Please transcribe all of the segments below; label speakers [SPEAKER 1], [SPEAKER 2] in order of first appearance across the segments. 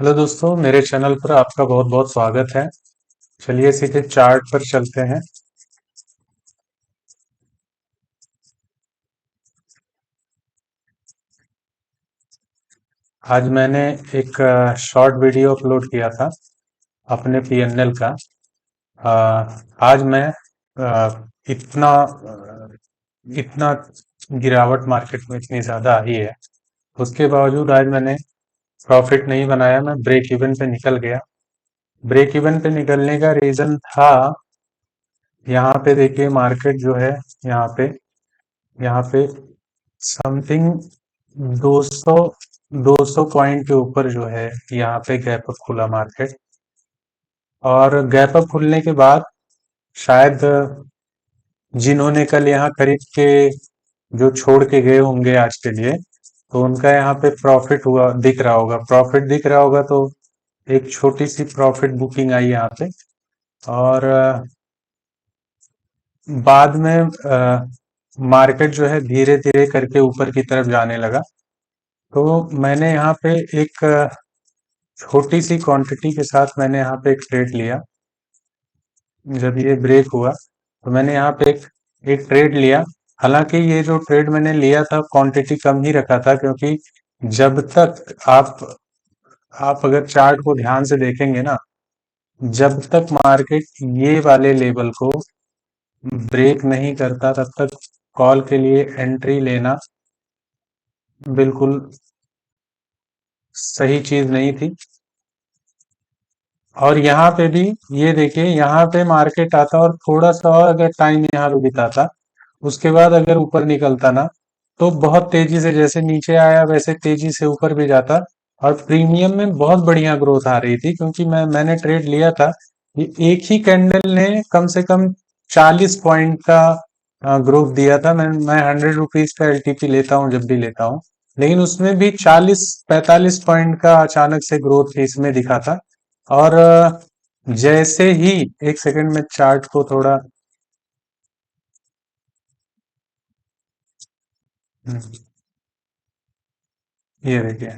[SPEAKER 1] Hello दोस्तों, मेरे channel पर आपका बहुत बहुत स्वागत है। चलिए सीधे चार्ट पर चलते हैं। आज मैंने एक शॉर्ट वीडियो अपलोड किया था अपने पीएनएल का। आज मैं इतना इतना गिरावट मार्केट में इतनी ज़्यादा आई है, उसके बावजूद आज मैंने प्रॉफिट नहीं बनाया। मैं ब्रेक इवन पे निकल गया। ब्रेक इवन पे निकलने का रीज़न था, यहाँ पे देखिए मार्केट जो है, यहाँ पे यहाँ पे समथिंग 200 200 पॉइंट के ऊपर जो है यहाँ पे गैप अप खुला मार्केट। और गैप अप खुलने के बाद शायद जिन्होंने कल यहाँ खरीद के जो छोड़ के गए होंगे आज के लिए, तो उनका यहाँ पे प्रॉफिट हुआ दिख रहा होगा। तो एक छोटी सी प्रॉफिट बुकिंग आई यहाँ पे। और बाद में मार्केट जो है धीरे धीरे करके ऊपर की तरफ जाने लगा। तो मैंने यहाँ पे एक छोटी सी क्वांटिटी के साथ मैंने यहाँ पे एक ट्रेड लिया। जब ये ब्रेक हुआ तो मैंने यहाँ पे एक ट्रेड लिया। हालांकि ये जो ट्रेड मैंने लिया था क्वांटिटी कम ही रखा था, क्योंकि जब तक आप अगर चार्ट को ध्यान से देखेंगे ना, जब तक मार्केट ये वाले लेवल को ब्रेक नहीं करता तब तक कॉल के लिए एंट्री लेना बिल्कुल सही चीज नहीं थी। और यहाँ पे भी ये देखिए, यहाँ पे मार्केट आता और थोड़ा सा और अगर टाइम यहाँ पे बिताता, उसके बाद अगर ऊपर निकलता ना, तो बहुत तेजी से जैसे नीचे आया वैसे तेजी से ऊपर भी जाता। और प्रीमियम में बहुत बढ़िया ग्रोथ आ रही थी, क्योंकि मैंने ट्रेड लिया था। ये एक ही कैंडल ने कम से कम 40 पॉइंट का ग्रोथ दिया था। मैं 100 रुपीज का एलटीपी लेता हूँ जब भी लेता हूँ, लेकिन उसमें भी 40-45 पॉइंट का अचानक से ग्रोथ इसमें दिखा था। और जैसे ही, एक सेकंड में चार्ट को थोड़ा हम्म, ये देखिए।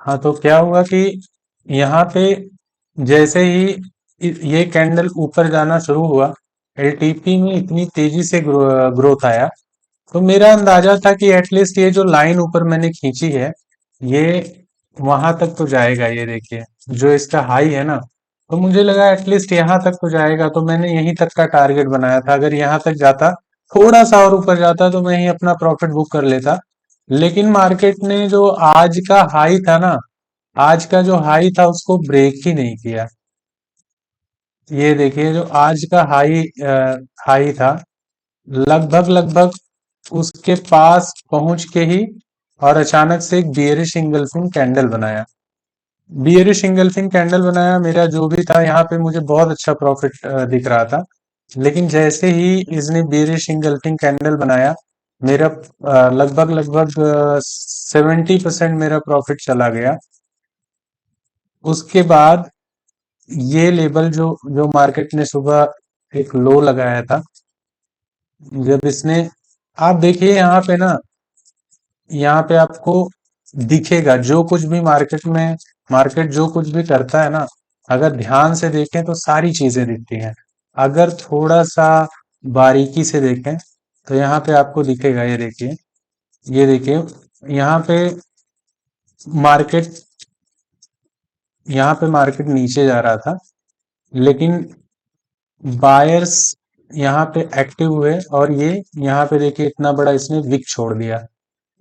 [SPEAKER 1] हाँ, तो क्या हुआ कि यहाँ पे जैसे ही ये कैंडल ऊपर जाना शुरू हुआ, एलटीपी में इतनी तेजी से ग्रोथ आया। तो मेरा अंदाजा था कि एटलीस्ट ये जो लाइन ऊपर मैंने खींची है, ये वहां तक तो जाएगा। ये देखिए, जो इसका हाई है ना, तो मुझे लगा एटलीस्ट यहाँ तक तो जाएगा। तो मैंने यहीं तक का टारगेट बनाया था। अगर यहाँ तक जाता, थोड़ा सा और ऊपर जाता, तो मैं ही अपना प्रॉफिट बुक कर लेता। लेकिन मार्केट ने जो आज का हाई था ना, आज का जो हाई था उसको ब्रेक ही नहीं किया। ये देखिए, जो आज का हाई था, लगभग लगभग उसके पास पहुंच के ही, और अचानक से एक बियरिश इंगल्फिंग कैंडल बनाया। बियरिश इंगल्फिंग कैंडल बनाया, मेरा जो भी था यहाँ पे मुझे बहुत अच्छा प्रॉफिट दिख रहा था। लेकिन जैसे ही इसने बियरिश इंगल्फिंग कैंडल बनाया, मेरा लगभग लगभग 70% मेरा प्रॉफिट चला गया। उसके बाद ये लेवल जो जो मार्केट ने सुबह एक लो लगाया था, जब इसने, आप देखिए यहाँ पे ना, यहाँ पे आपको दिखेगा जो कुछ भी मार्केट जो कुछ भी करता है ना, अगर ध्यान से देखें तो सारी चीजें दिखती हैं। अगर थोड़ा सा बारीकी से देखें तो यहाँ पे आपको दिखेगा। ये देखिए यहाँ पे मार्केट यहाँ पे मार्केट नीचे जा रहा था, लेकिन बायर्स यहाँ पे एक्टिव हुए, और ये यहाँ पे देखिए इतना बड़ा इसने विक छोड़ दिया।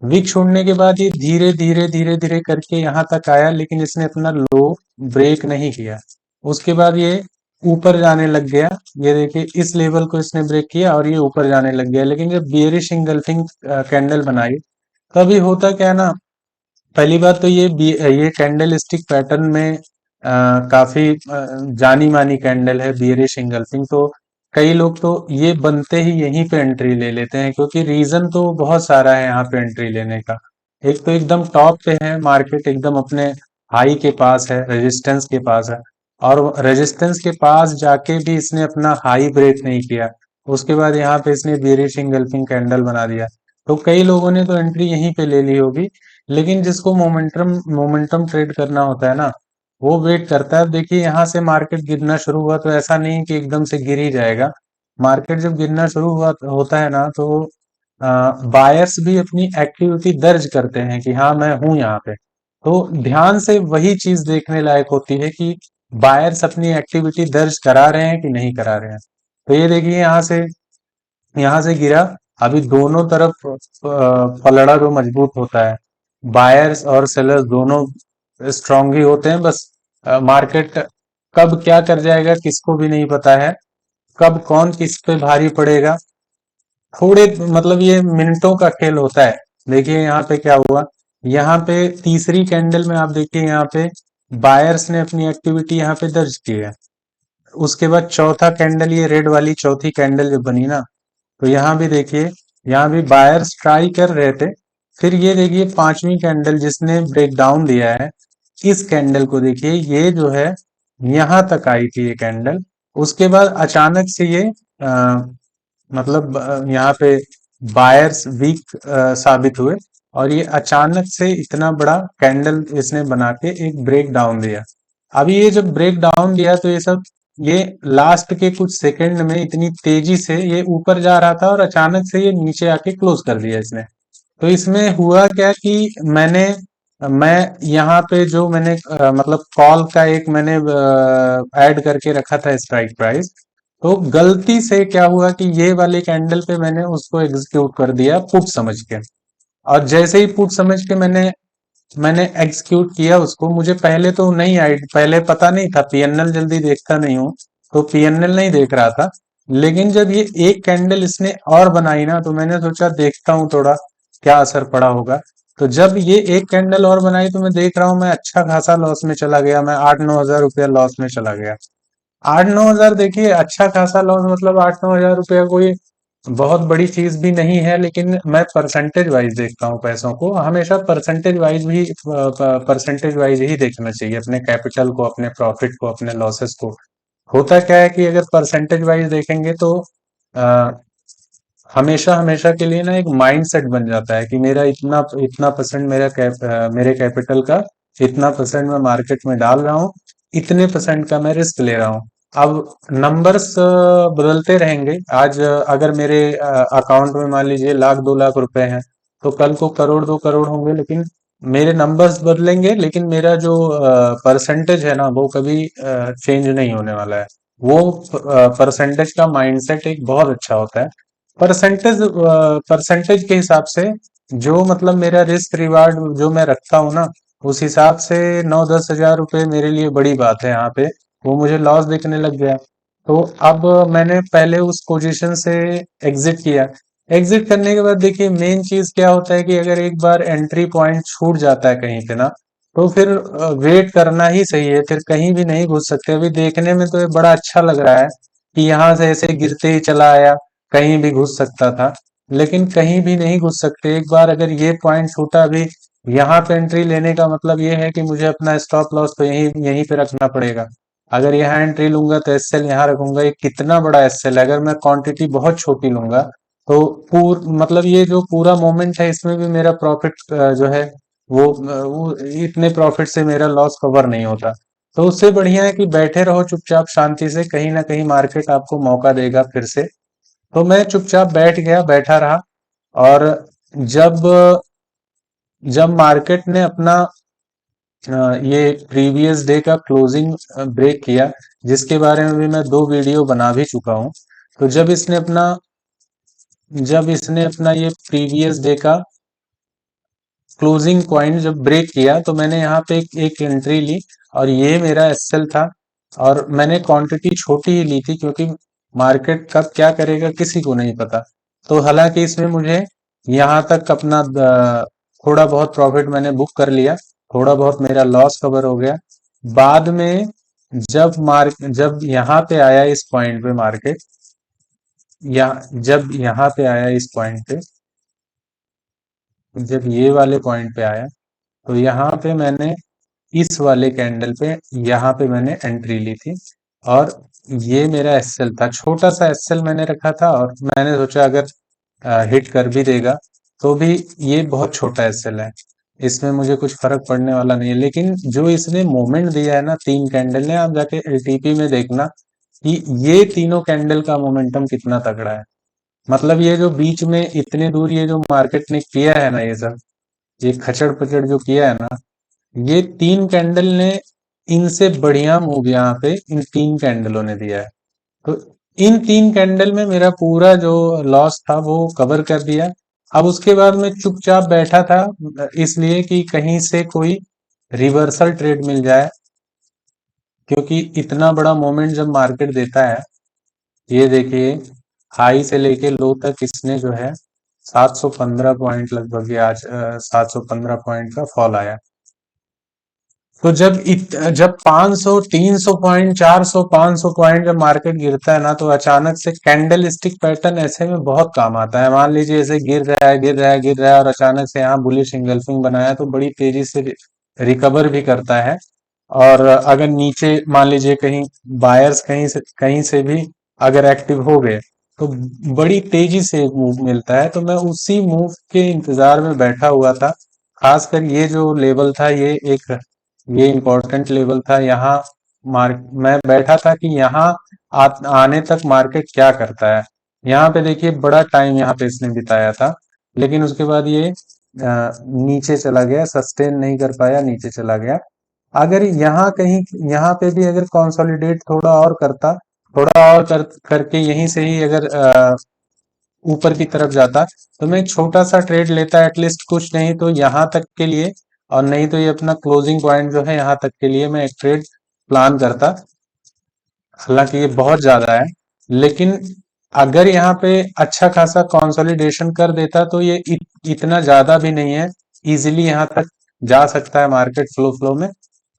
[SPEAKER 1] विक छोड़ने के बाद ये धीरे धीरे धीरे धीरे करके यहाँ तक आया, लेकिन इसने अपना लो ब्रेक नहीं किया। उसके बाद ये ऊपर जाने लग गया। ये देखिए, इस लेवल को इसने ब्रेक किया और ये ऊपर जाने लग गया। लेकिन जब बियरिश इंगल्फिंग कैंडल बनाई, तभी होता क्या है ना, पहली बात तो ये कैंडल स्टिक पैटर्न में काफी जानी मानी कैंडल है बियरिश इंगल्फिंग। तो कई लोग तो ये बनते ही यहीं पे एंट्री ले लेते हैं, क्योंकि रीजन तो बहुत सारा है यहाँ पे एंट्री लेने का। एक तो एकदम टॉप पे है मार्केट, एकदम अपने हाई के पास है, रेजिस्टेंस के पास है, और रेजिस्टेंस के पास जाके भी इसने अपना हाई ब्रेक नहीं किया। उसके बाद यहाँ पे इसने बेरिश इंगल्फिंग कैंडल बना दिया। तो कई लोगों ने तो एंट्री यहीं पे ले ली होगी, लेकिन जिसको मोमेंटम मोमेंटम ट्रेड करना होता है ना, वो वेट करता है। अब देखिए यहाँ से मार्केट गिरना शुरू हुआ तो ऐसा नहीं कि एकदम से गिर ही जाएगा। मार्केट जब गिरना शुरू हुआ होता है ना, तो बायर्स भी अपनी एक्टिविटी दर्ज करते हैं कि हाँ मैं हूं यहाँ पे। तो ध्यान से वही चीज देखने लायक होती है कि बायर्स अपनी एक्टिविटी दर्ज करा रहे हैं कि नहीं करा रहे हैं। तो ये देखिए यहाँ से गिरा। अभी दोनों तरफ पलड़ा जो मजबूत होता है, बायर्स और सेलर्स दोनों स्ट्रांग ही होते हैं। बस मार्केट कब क्या कर जाएगा किसको भी नहीं पता है, कब कौन किस पे भारी पड़ेगा। थोड़े मतलब ये मिनटों का खेल होता है। देखिए यहाँ पे क्या हुआ, यहाँ पे तीसरी कैंडल में आप देखिए यहाँ पे बायर्स ने अपनी एक्टिविटी यहाँ पे दर्ज की है। उसके बाद चौथा कैंडल, ये रेड वाली चौथी कैंडल जब बनी ना, तो यहाँ भी देखिए, यहाँ भी बायर्स ट्राई कर रहे थे। फिर ये देखिए पांचवी कैंडल जिसने ब्रेक डाउन दिया है, इस कैंडल को देखिए, ये जो है यहाँ तक आई थी ये कैंडल। उसके बाद अचानक से ये मतलब यहाँ पे बायर्स वीक साबित हुए, और ये अचानक से इतना बड़ा कैंडल इसने बना के एक ब्रेक डाउन दिया। अभी ये जब ब्रेक डाउन दिया तो ये लास्ट के कुछ सेकंड में इतनी तेजी से ये ऊपर जा रहा था, और अचानक से ये नीचे आके क्लोज कर दिया इसने। तो इसमें हुआ क्या कि मैं यहाँ पे जो मैंने मतलब कॉल का एक मैंने ऐड करके रखा था स्ट्राइक प्राइस, तो गलती से क्या हुआ कि ये वाली कैंडल पे मैंने उसको एग्जीक्यूट कर दिया पुट समझ के। और जैसे ही पुट समझ के मैंने एग्जीक्यूट किया उसको, मुझे पहले तो नहीं आई, पहले पता नहीं था, पीएनएल जल्दी देखता नहीं हूँ, तो पीएनएल नहीं देख रहा था। लेकिन जब ये एक कैंडल इसने और बनाई ना, तो मैंने सोचा देखता हूँ थोड़ा क्या असर पड़ा होगा। तो जब ये एक कैंडल और बनाई तो मैं देख रहा हूँ मैं अच्छा खासा लॉस में चला गया, मैं 8-9 हजार रुपया लॉस में चला गया। 8-9 हजार, देखिए अच्छा खासा लॉस, मतलब 8-9 हजार रुपया कोई बहुत बड़ी चीज भी नहीं है, लेकिन मैं परसेंटेज वाइज देखता हूँ पैसों को, हमेशा परसेंटेज वाइज ही देखना चाहिए अपने कैपिटल को, अपने प्रॉफिट को, अपने लॉसेस को। होता क्या है कि अगर परसेंटेज वाइज देखेंगे तो आ, हमेशा हमेशा के लिए ना एक माइंड सेट बन जाता है कि मेरा इतना इतना परसेंट मेरे कैपिटल का इतना परसेंट मैं मार्केट में डाल रहा हूँ, इतने परसेंट का मैं रिस्क ले रहा हूँ। अब नंबर्स बदलते रहेंगे। आज अगर मेरे अकाउंट में मान लीजिए 1 लाख 2 लाख रुपए हैं, तो कल को करोड़ 2 करोड़ होंगे, लेकिन मेरे नंबर्स बदलेंगे, लेकिन मेरा जो परसेंटेज है ना वो कभी चेंज नहीं होने वाला है। वो परसेंटेज का माइंडसेट एक बहुत अच्छा होता है। परसेंटेज के हिसाब से जो मतलब मेरा रिस्क रिवार्ड जो मैं रखता हूँ ना, उस हिसाब से 9-10 हजार रुपए मेरे लिए बड़ी बात है यहाँ पे। वो मुझे लॉस दिखने लग गया। तो अब मैंने पहले उस पोजीशन से एग्जिट किया। एग्जिट करने के बाद देखिए मेन चीज क्या होता है कि अगर एक बार एंट्री पॉइंट छूट जाता है कहीं पे ना, तो फिर वेट करना ही सही है, फिर कहीं भी नहीं घुस सकते। अभी देखने में तो ये बड़ा अच्छा लग रहा है कि यहाँ से ऐसे गिरते ही चला आया, कहीं भी घुस सकता था, लेकिन कहीं भी नहीं घुस सकते। एक बार अगर ये पॉइंट छूटा, अभी यहाँ पे एंट्री लेने का मतलब ये है कि मुझे अपना स्टॉप लॉस तो यहीं यहीं पे रखना पड़ेगा। अगर यहाँ एंट्री लूंगा तो एसएल यहाँ रखूंगा, ये कितना बड़ा एसएल है। अगर मैं क्वांटिटी बहुत छोटी लूंगा तो मतलब ये जो पूरा मोमेंट है इसमें भी मेरा प्रॉफिट जो है वो इतने प्रॉफिट से मेरा लॉस कवर नहीं होता। तो उससे बढ़िया है कि बैठे रहो चुपचाप शांति से, कहीं ना कहीं मार्केट आपको मौका देगा फिर से। तो मैं चुपचाप बैठ गया, बैठा रहा। और जब जब मार्केट ने अपना ये प्रीवियस डे का क्लोजिंग ब्रेक किया, जिसके बारे में भी मैं 2 वीडियो बना भी चुका हूं, तो जब इसने अपना ये प्रीवियस डे का क्लोजिंग पॉइंट जब ब्रेक किया, तो मैंने यहाँ पे एक एंट्री ली, और ये मेरा एसएल था। और मैंने क्वांटिटी छोटी ही ली थी, क्योंकि मार्केट कब क्या करेगा किसी को नहीं पता। तो हालांकि इसमें मुझे यहाँ तक अपना थोड़ा बहुत प्रॉफिट मैंने बुक कर लिया, थोड़ा बहुत मेरा लॉस कवर हो गया। बाद में जब यहाँ पे आया इस पॉइंट पे मार्केट, या जब यहाँ पे आया इस पॉइंट पे, जब ये वाले पॉइंट पे आया तो यहाँ पे मैंने इस वाले कैंडल पे यहाँ पे मैंने एंट्री ली थी और ये मेरा एसएल था, छोटा सा एसएल मैंने रखा था और मैंने सोचा अगर हिट कर भी देगा तो भी ये बहुत छोटा एसएल है, इसमें मुझे कुछ फर्क पड़ने वाला नहीं है। लेकिन जो इसने मोमेंट दिया है ना तीन कैंडल ने, आप जाके एलटीपी में देखना कि ये तीनों कैंडल का मोमेंटम कितना तगड़ा है। मतलब ये जो बीच में इतने दूर ये जो मार्केट ने किया है ना, ये सब ये खचड़ पचड़ जो किया है ना, ये तीन कैंडल ने इनसे बढ़िया मूव यहाँ पे इन तीन कैंडलों ने दिया है। तो इन तीन कैंडल में मेरा पूरा जो लॉस था वो कवर कर दिया। अब उसके बाद मैं चुपचाप बैठा था, इसलिए कि कहीं से कोई रिवर्सल ट्रेड मिल जाए, क्योंकि इतना बड़ा मोमेंट जब मार्केट देता है, ये देखिए हाई से लेके लो तक इसने जो है 715 पॉइंट लगभग, ये आज 715 पॉइंट का फॉल आया। तो जब 500 300 पॉइंट 400 500 पॉइंट जब मार्केट गिरता है ना, तो अचानक से कैंडल स्टिक पैटर्न ऐसे में बहुत काम आता है। मान लीजिए ऐसे गिर रहा है गिर रहा है गिर रहा है और अचानक से यहाँ बुलिश इंगल्फिंग बनाया तो बड़ी तेजी से रिकवर भी करता है। और अगर नीचे मान लीजिए कहीं बायर्स कहीं से भी अगर एक्टिव हो गए तो बड़ी तेजी से एक मूव मिलता है। तो मैं उसी मूव के इंतजार में बैठा हुआ था। खासकर ये जो लेवल था, ये इम्पोर्टेंट लेवल था। यहाँ मैं बैठा था कि यहाँ आने तक मार्केट क्या करता है। यहाँ पे देखिए बड़ा टाइम यहाँ पे इसने बिताया था, लेकिन उसके बाद ये नीचे चला गया, सस्टेन नहीं कर पाया, नीचे चला गया। अगर यहाँ कहीं यहाँ पे भी अगर कंसोलिडेट थोड़ा और करता, थोड़ा और करके यहीं से ही अगर ऊपर की तरफ जाता, तो मैं एक छोटा सा ट्रेड लेता एटलीस्ट, कुछ नहीं तो यहाँ तक के लिए, और नहीं तो ये अपना क्लोजिंग पॉइंट जो है यहाँ तक के लिए मैं एक ट्रेड प्लान करता। हालांकि ये बहुत ज्यादा है, लेकिन अगर यहाँ पे अच्छा खासा कंसोलिडेशन कर देता तो ये इतना ज्यादा भी नहीं है, इजीली यहाँ तक जा सकता है मार्केट फ्लो फ्लो में।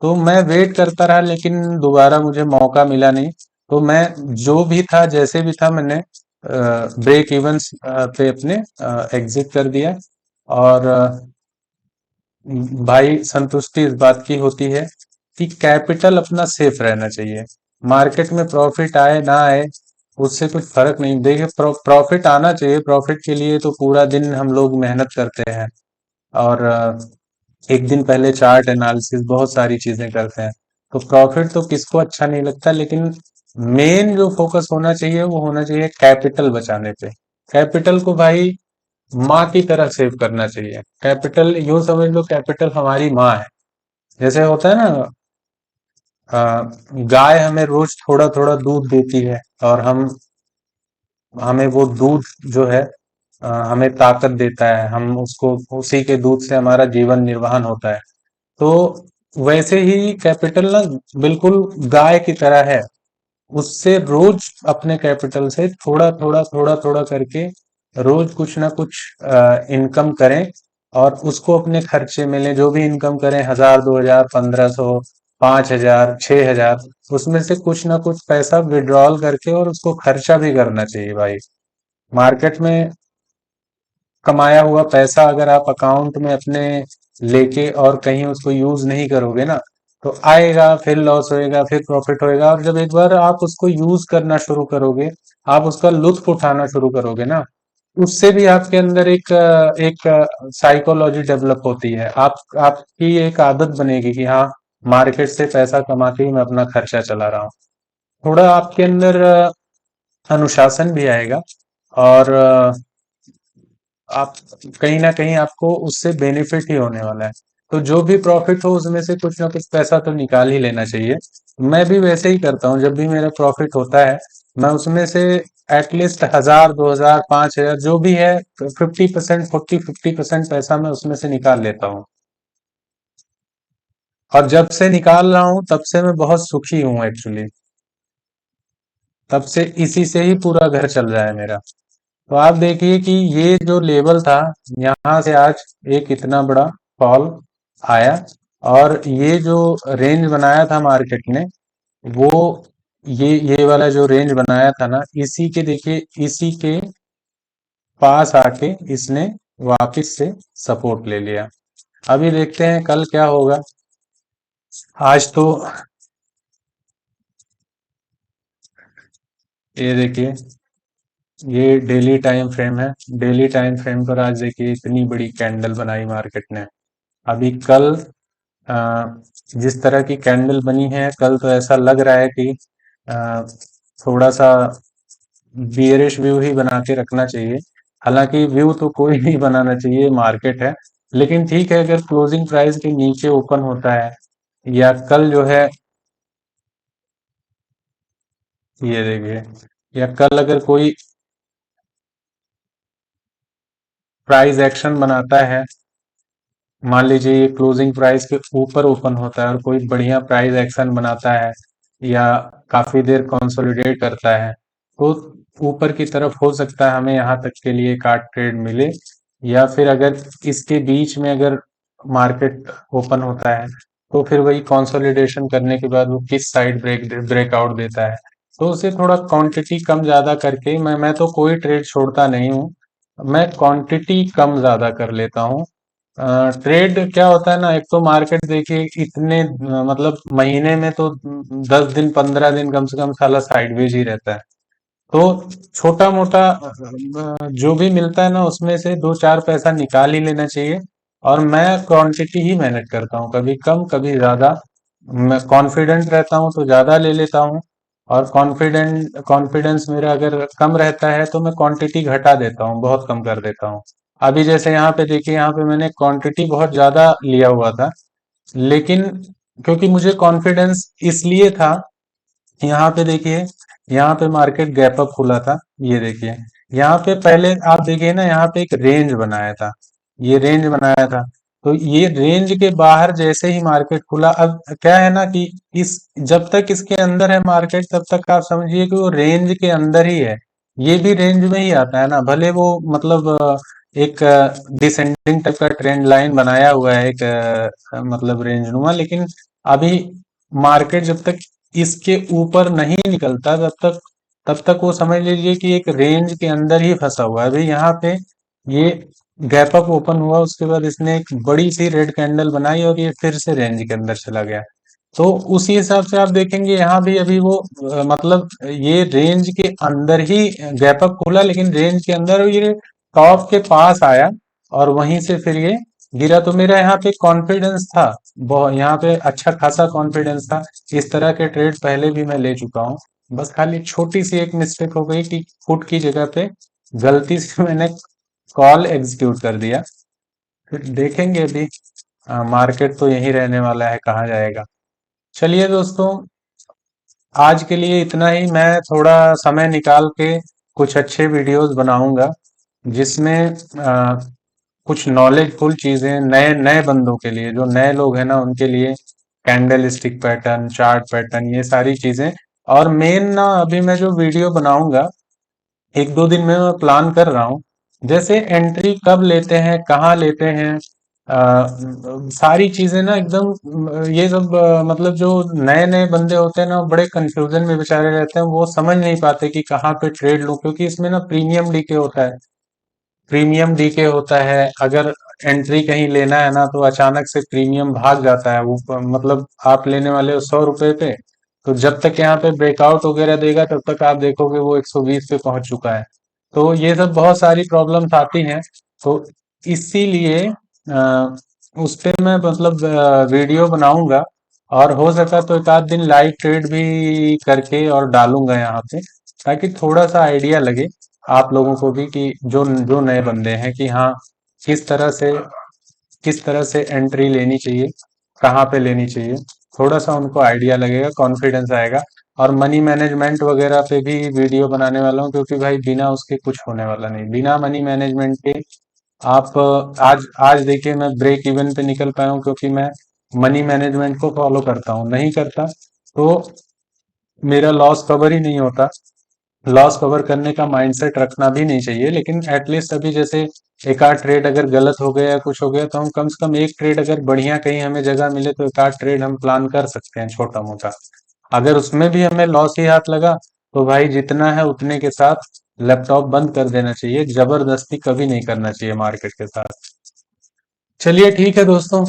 [SPEAKER 1] तो मैं वेट करता रहा, लेकिन दोबारा मुझे मौका मिला नहीं। तो मैं जो भी था जैसे भी था, मैंने ब्रेक इवन पे अपने एग्जिट कर दिया। और भाई संतुष्टि इस बात की होती है कि कैपिटल अपना सेफ रहना चाहिए। मार्केट में प्रॉफिट आए ना आए उससे कुछ फर्क नहीं। देखिए प्रॉफिट आना चाहिए, प्रॉफिट के लिए तो पूरा दिन हम लोग मेहनत करते हैं और एक दिन पहले चार्ट एनालिसिस बहुत सारी चीजें करते हैं। तो प्रॉफिट तो किसको अच्छा नहीं लगता, लेकिन मेन जो फोकस होना चाहिए वो होना चाहिए कैपिटल बचाने पे। कैपिटल को भाई माँ की तरह सेव करना चाहिए। कैपिटल यूं समझ लो, कैपिटल हमारी माँ है। जैसे होता है ना, गाय हमें रोज थोड़ा थोड़ा दूध देती है और हमें वो दूध जो है हमें ताकत देता है, हम उसको उसी के दूध से हमारा जीवन निर्वाहन होता है। तो वैसे ही कैपिटल ना बिल्कुल गाय की तरह है। उससे रोज अपने कैपिटल से थोड़ा थोड़ा करके रोज कुछ ना कुछ इनकम करें और उसको अपने खर्चे में लें। जो भी इनकम करें, 1000 2000 1500 5000 6000, उसमें से कुछ ना कुछ पैसा विड्रॉल करके और उसको खर्चा भी करना चाहिए भाई। मार्केट में कमाया हुआ पैसा अगर आप अकाउंट में अपने लेके और कहीं उसको यूज नहीं करोगे ना, तो आएगा फिर लॉस होएगा फिर प्रॉफिट होएगा। और जब एक बार आप उसको यूज करना शुरू करोगे, आप उसका लुत्फ उठाना शुरू करोगे ना, उससे भी आपके अंदर एक साइकोलॉजी डेवलप होती है। आप आपकी एक आदत बनेगी कि हाँ, मार्केट से पैसा कमा के ही मैं अपना खर्चा चला रहा हूँ। थोड़ा आपके अंदर अनुशासन भी आएगा और आप कहीं ना कहीं आपको उससे बेनिफिट ही होने वाला है। तो जो भी प्रॉफिट हो उसमें से कुछ ना कुछ पैसा तो निकाल ही लेना चाहिए। मैं भी वैसे ही करता हूँ, जब भी मेरा प्रॉफिट होता है मैं उसमें से एटलीस्ट 1000 2000 5000 जो भी है 50% 40 50% पैसा मैं उसमें से निकाल लेता हूँ। और जब से निकाल रहा हूँ तब से मैं बहुत सुखी हूँ एक्चुअली। तब से इसी से ही पूरा घर चल रहा है मेरा। तो आप देखिए कि ये जो लेवल था, यहाँ से आज एक इतना बड़ा फॉल आया और ये जो रेंज बनाया था मार्केट ने, वो ये वाला जो रेंज बनाया था ना, इसी के देखिए इसी के पास आके इसने वापिस से सपोर्ट ले लिया। अभी देखते हैं कल क्या होगा। आज तो ये देखिए, ये डेली टाइम फ्रेम है। डेली टाइम फ्रेम पर आज देखिए इतनी बड़ी कैंडल बनाई मार्केट ने। अभी कल अ, जिस तरह की कैंडल बनी है, कल तो ऐसा लग रहा है कि अ, थोड़ा सा बियरिश व्यू ही बना के रखना चाहिए। हालांकि व्यू तो कोई नहीं बनाना चाहिए, मार्केट है। लेकिन ठीक है, अगर क्लोजिंग प्राइस के नीचे ओपन होता है, या कल जो है, ये देखिए, या कल अगर कोई प्राइस एक्शन बनाता है, मान लीजिए ये क्लोजिंग प्राइस के ऊपर ओपन होता है और कोई बढ़िया प्राइस एक्शन बनाता है, या काफी देर कंसोलिडेट करता है, तो ऊपर की तरफ हो सकता है हमें यहाँ तक के लिए काट ट्रेड मिले। या फिर अगर इसके बीच में अगर मार्केट ओपन होता है, तो फिर वही कंसोलिडेशन करने के बाद वो किस साइड ब्रेकआउट देता है, तो उसे थोड़ा क्वांटिटी कम ज्यादा करके, मैं तो कोई ट्रेड छोड़ता नहीं हूँ। मैं क्वांटिटी कम ज्यादा कर लेता हूँ। ट्रेड क्या होता है ना, एक तो मार्केट देखिए इतने मतलब महीने में तो 10 दिन 15 दिन कम से कम साला साइडवेज ही रहता है। तो छोटा मोटा जो भी मिलता है ना, उसमें से दो चार पैसा निकाल ही लेना चाहिए। और मैं क्वांटिटी ही मैनेज करता हूँ, कभी कम कभी ज्यादा। मैं कॉन्फिडेंट रहता हूँ तो ज्यादा ले लेता हूँ, और कॉन्फिडेंस मेरा अगर कम रहता है तो मैं क्वांटिटी घटा देता हूँ, बहुत कम कर देता हूँ। अभी जैसे यहाँ पे देखिए, यहाँ पे मैंने क्वांटिटी बहुत ज्यादा लिया हुआ था, लेकिन क्योंकि मुझे कॉन्फिडेंस इसलिए था, यहाँ पे देखिए, यहाँ पे मार्केट गैप अप खुला था। ये देखिए, यहाँ पे पहले आप देखिए ना, यहाँ पे एक रेंज बनाया था, ये रेंज बनाया था। तो ये रेंज के बाहर जैसे ही मार्केट खुला, अब क्या है ना कि इस जब तक इसके अंदर है मार्केट, तब तक आप समझिए कि वो रेंज के अंदर ही है। ये भी रेंज में ही आता है ना, भले वो मतलब एक डिसेंडिंग टाइप का ट्रेंड लाइन बनाया हुआ है, एक मतलब रेंज नुमा, लेकिन अभी मार्केट जब तक इसके ऊपर नहीं निकलता, तब तक वो समझ लीजिए कि एक रेंज के अंदर ही फंसा हुआ है। अभी यहाँ पे ये गैप अप ओपन हुआ, उसके बाद इसने एक बड़ी सी रेड कैंडल बनाई और ये फिर से रेंज के अंदर चला गया। तो उसी हिसाब से आप देखेंगे यहाँ भी अभी वो मतलब ये रेंज के अंदर ही गैप अप खोला, लेकिन रेंज के अंदर ये टॉप के पास आया, और वहीं से फिर ये गिरा। तो मेरा यहाँ पे कॉन्फिडेंस था, बहुत यहाँ पे अच्छा खासा कॉन्फिडेंस था। इस तरह के ट्रेड पहले भी मैं ले चुका हूँ। बस खाली छोटी सी एक मिस्टेक हो गई कि पुट की जगह पे गलती से मैंने कॉल एग्जीक्यूट कर दिया। फिर देखेंगे अभी, मार्केट तो यही रहने वाला है, कहाँ जाएगा। चलिए दोस्तों, आज के लिए इतना ही। मैं थोड़ा समय निकाल के कुछ अच्छे वीडियोस बनाऊंगा, जिसमें कुछ नॉलेजफुल चीजें नए नए बंदों के लिए, जो नए लोग हैं ना उनके लिए, candle stick pattern, chart pattern, ये सारी चीजें। और मेन ना, अभी मैं जो वीडियो बनाऊंगा, एक दो दिन में मैं प्लान कर रहा हूँ, जैसे एंट्री कब लेते हैं, कहाँ लेते हैं, सारी चीजें ना एकदम, ये सब मतलब जो नए नए बंदे होते हैं ना, बड़े कंफ्यूजन में बेचारे रहते हैं, वो समझ नहीं पाते कि कहाँ पे ट्रेड लूं, क्योंकि इसमें ना प्रीमियम डीके होता है। प्रीमियम डीके होता है, अगर एंट्री कहीं लेना है ना, तो अचानक से प्रीमियम भाग जाता है। वो मतलब आप लेने वाले हो 100 रुपए पे, तो जब तक यहाँ पे ब्रेकआउट वगैरह देगा, तब तक आप देखोगे वो 120 पे पहुंच चुका है। तो ये सब बहुत सारी प्रॉब्लम्स आती हैं। तो इसीलिए उस पे मैं मतलब वीडियो बनाऊंगा, और हो सका तो एक आध दिन लाइव ट्रेड भी करके और डालूंगा यहाँ पे, ताकि थोड़ा सा आइडिया लगे आप लोगों को भी, कि जो जो नए बंदे हैं, कि हाँ, किस तरह से किस तरह से एंट्री लेनी चाहिए, कहाँ पे लेनी चाहिए। थोड़ा सा उनको आइडिया लगेगा, कॉन्फिडेंस आएगा। और मनी मैनेजमेंट वगैरह पे भी वीडियो बनाने वाला हूँ, क्योंकि भाई बिना उसके कुछ होने वाला नहीं, बिना मनी मैनेजमेंट के आप आज आज देखिए, मैं ब्रेक इवन पे निकल पाया हूँ, क्योंकि मैं मनी मैनेजमेंट को फॉलो करता हूँ। नहीं करता तो मेरा लॉस कवर ही नहीं होता। लॉस कवर करने का माइंडसेट रखना भी नहीं चाहिए, लेकिन एटलीस्ट अभी जैसे एक आध ट्रेड अगर गलत हो गया या कुछ हो गया, तो हम कम से कम एक ट्रेड अगर बढ़िया कहीं हमें जगह मिले, तो एक आध ट्रेड हम प्लान कर सकते हैं, छोटा मोटा। अगर उसमें भी हमें लॉस ही हाथ लगा, तो भाई जितना है उतने के साथ लैपटॉप बंद कर देना चाहिए, जबरदस्ती कभी नहीं करना चाहिए मार्केट के साथ। चलिए ठीक है दोस्तों,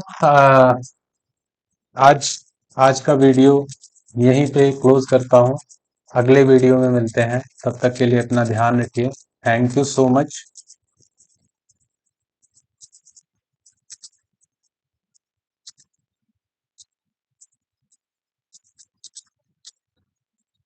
[SPEAKER 1] आज आज का वीडियो यहीं पे क्लोज करता हूँ। अगले वीडियो में मिलते हैं, तब तक के लिए अपना ध्यान रखिए। Thank you so much.